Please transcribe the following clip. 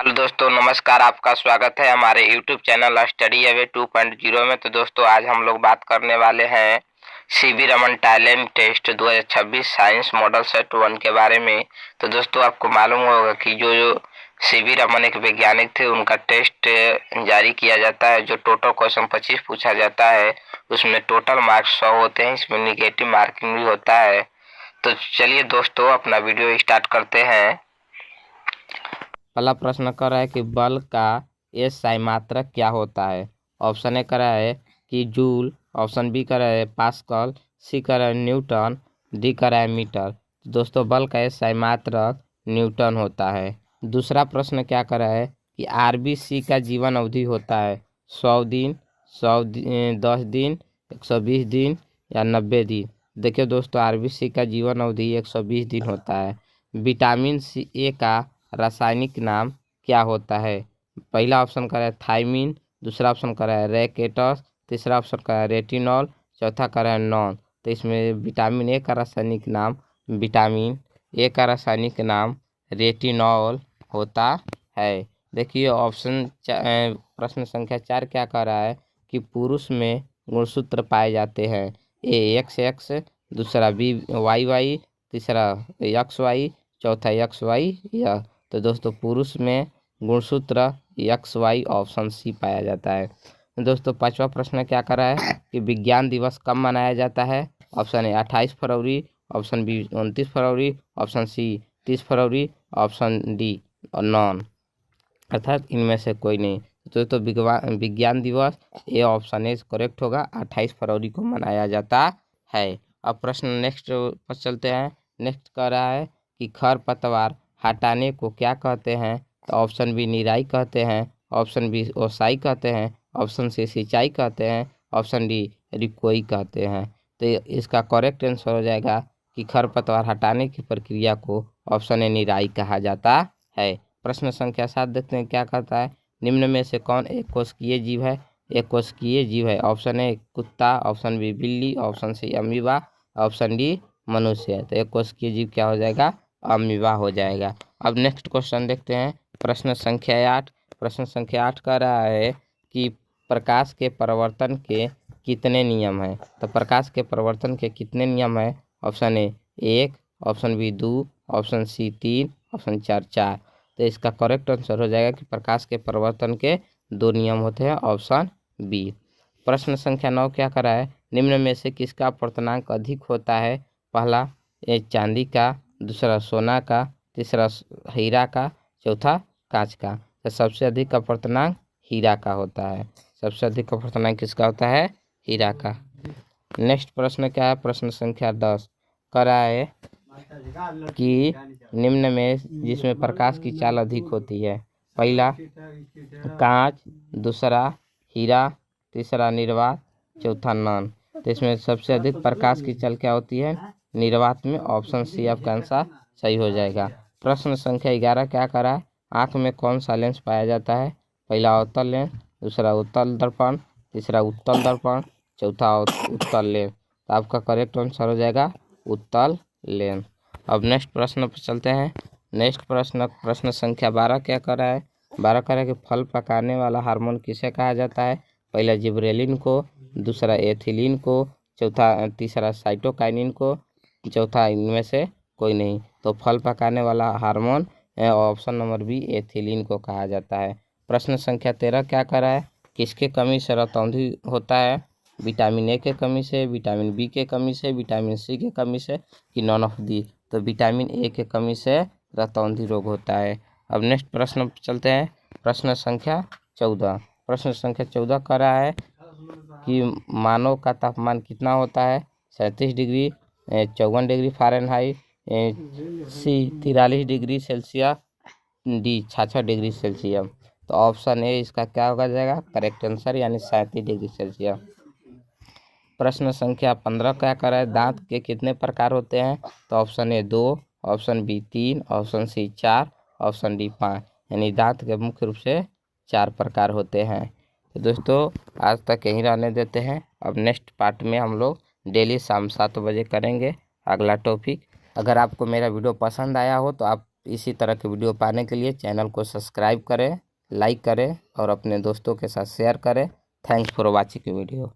Hello दोस्तों, नमस्कार। आपका स्वागत है हमारे YouTube चैनल स्टडी अवे 2.0 में। तो दोस्तों, आज हम लोग बात करने वाले हैं CV Raman talent test 2026 science model set 1 के बारे में। तो दोस्तों, आपको मालूम होगा कि जो सीवी रमन एक वैज्ञानिक थे, उनका टेस्ट जारी किया जाता है। जो टोटल क्वेश्चन 25 पूछा जाता है, उसमें टोटल मार्क्स 100 होते हैं। इसमें निगेटिव मार्किंग भी होता है। तो चलिए दोस्तों, अपना वीडियो स्टार्ट करते हैं। पहला प्रश्न कर रहा है कि बल का एसआई मात्रक क्या होता है। ऑप्शन ए कर रहा है कि जूल, ऑप्शन बी कर रहा है पास्कल, सी कर रहा है न्यूटन, डी कर रहा है मीटर। तो दोस्तों, बल का एसआई मात्रक न्यूटन होता है। दूसरा प्रश्न क्या कर रहा है कि आरबीसी का जीवन अवधि होता है 100 दिन, 10 दिन, 120 दिन या 90 दिन। देखिए दोस्तों, आरबीसी का जीवन अवधि 120 दिन होता है। विटामिन सी ए का रासायनिक नाम क्या होता है। पहला ऑप्शन कर रहा है थायमिन, दूसरा ऑप्शन कर रहा है रैकेटस, तीसरा ऑप्शन कर रहा है रेटिनॉल, चौथा कर रहा है नॉन। तो इसमें विटामिन ए का रासायनिक नाम रेटिनॉल होता है। देखिए ऑप्शन प्रश्न संख्या 4 क्या कह रहा है कि पुरुष में गुणसूत्र पाए जाते हैं। ए एक्स एक्स, दूसरा बी वाई वाई, तीसरा एक्स वाई, चौथा एक्स वाई या। तो दोस्तों, पुरुष में गुणसूत्र एक्स वाई ऑप्शन सी पाया जाता है। दोस्तों, पांचवा प्रश्न क्या कर रहा है कि विज्ञान दिवस कब मनाया जाता है। ऑप्शन ए 28 फरवरी, ऑप्शन बी 29 फरवरी, ऑप्शन सी 30 फरवरी, ऑप्शन डी और नॉन, अर्थात इनमें से कोई नहीं। तो विज्ञान दिवस ए ऑप्शन ए करेक्ट होगा, 28 फरवरी को मनाया जाता है। अब प्रश्न नेक्स्ट पर चलते हैं। नेक्स्ट कर रहा है कि खरपतवार हटाने को क्या कहते हैं। तो ऑप्शन बी निराई कहते हैं, ऑप्शन बी ओसाई कहते हैं, ऑप्शन सी सिंचाई कहते हैं, ऑप्शन डी रिकोई कहते हैं। तो इसका करेक्ट आंसर हो जाएगा कि खरपतवार हटाने की प्रक्रिया को ऑप्शन ए निराई कहा जाता है। प्रश्न संख्या 7 देखते हैं क्या कहता है। निम्न में से कौन एक कोशिकीय जीव है। एक कोशिकीय जीव है, ऑप्शन ए कुत्ता, ऑप्शन बी बिल्ली, option C amoeba, option D मनुष्य। तो एक कोशिकीय जीव क्या हो जाएगा, अमीबा हो जाएगा। अब नेक्स्ट क्वेश्चन देखते हैं। प्रश्न संख्या 8। प्रश्न संख्या 8 कह रहा है कि प्रकाश के परिवर्तन के कितने नियम हैं। तो प्रकाश के परिवर्तन के कितने नियम हैं। Option A 1, option B 2, option C 3, option 4। तो इसका करेक्ट आंसर हो जाएगा कि प्रकाश के परिवर्तन के 2 नियम होते हैं, ऑप्शन बी। प्रश्न संख्या 9 क्या कर रहा है। निम्न में से किसका अपर्तनांक अधिक होता है। पहला ए चांदी का, दूसरा सोना का, तीसरा हीरा का, चौथा कांच का। तो सबसे अधिक अपर्तनांक हीरा का होता है। सबसे अधिक अपर्तनांक किसका होता है, हीरा का। नेक्स्ट प्रश्न क्या है। प्रश्न संख्या 10 कर रहा है कि निम्न में जिसमें प्रकाश की चाल अधिक होती है। पहला कांच, दूसरा हीरा, तीसरा निर्वात, चौथा नॉन। तो इसमें सबसे अधिक प्रकाश की चाल क्या होती है, निर्वात में। ऑप्शन सी आपका आंसर सही हो जाएगा। प्रश्न संख्या 11 क्या कर रहा है। आँख में कौन सा लेंस पाया जाता है। पहला अवतल लेंस, दूसरा उत्तल दर्पण, तीसरा उत्तल दर्पण, चौथा उत्तल लेंस। तो आपका करेक्ट आंसर हो जाएगा उत्तल लेंस। अब नेक्स्ट प्रश्न पर चलते हैं। नेक्स्ट प्रश्न संख्या 12 क्या कर रहा है। 12 कह रहा है कि फल पकाने वाला हार्मोन किसे कहा जाता है। पहला जिब्रेलिन को, दूसरा एथिलीन को, तीसरा साइटोकाइनिन को, चौथा इनमें से कोई नहीं। तो फल पकाने वाला hormone option number B ethylene को कहा जाता है। प्रश्न संख्या 13 क्या कर रहा है। किसके कमी से रतौंधी होता है। विटामिन ए के कमी से, विटामिन बी के कमी से, विटामिन सी के कमी से, कि नॉन ऑफ दी। तो विटामिन ए के कमी से रतौंधी रोग होता है। अब नेक्स्ट प्रश्न चलते हैं। प्रश्न संख्या 14। प्रश्न संख्या 14 कर रहा है कि मानव का तापमान कितना होता है। 37 डिग्री, 54 डिग्री फ़ारेनहाइट, सी 43 degree Celsius, D 66 degree Celsius. तो ऑप्शन ए इसका क्या होगा जाएगा करेक्ट आंसर, यानी 37 डिग्री सेल्सियस। प्रश्न संख्या 15 क्या कर रहा है। दांत के कितने प्रकार होते हैं। तो option A 2, option B 3, option C 4, option D 5। यानी दांत के मुख्य रूप से 4 प्रकार होते हैं। तो दोस्तों, आज तक यहीं रहने देते हैं। अब नेक्स्ट पार्ट में हम लोग डेली शाम 7 बजे करेंगे अगला टॉपिक। अगर आपको मेरा वीडियो पसंद आया हो तो आप इसी तरह के वीडियो पाने के लिए चैनल को सब्सक्राइब करें, लाइक करें और अपने दोस्तों के साथ शेयर करें। Thanks for watching video.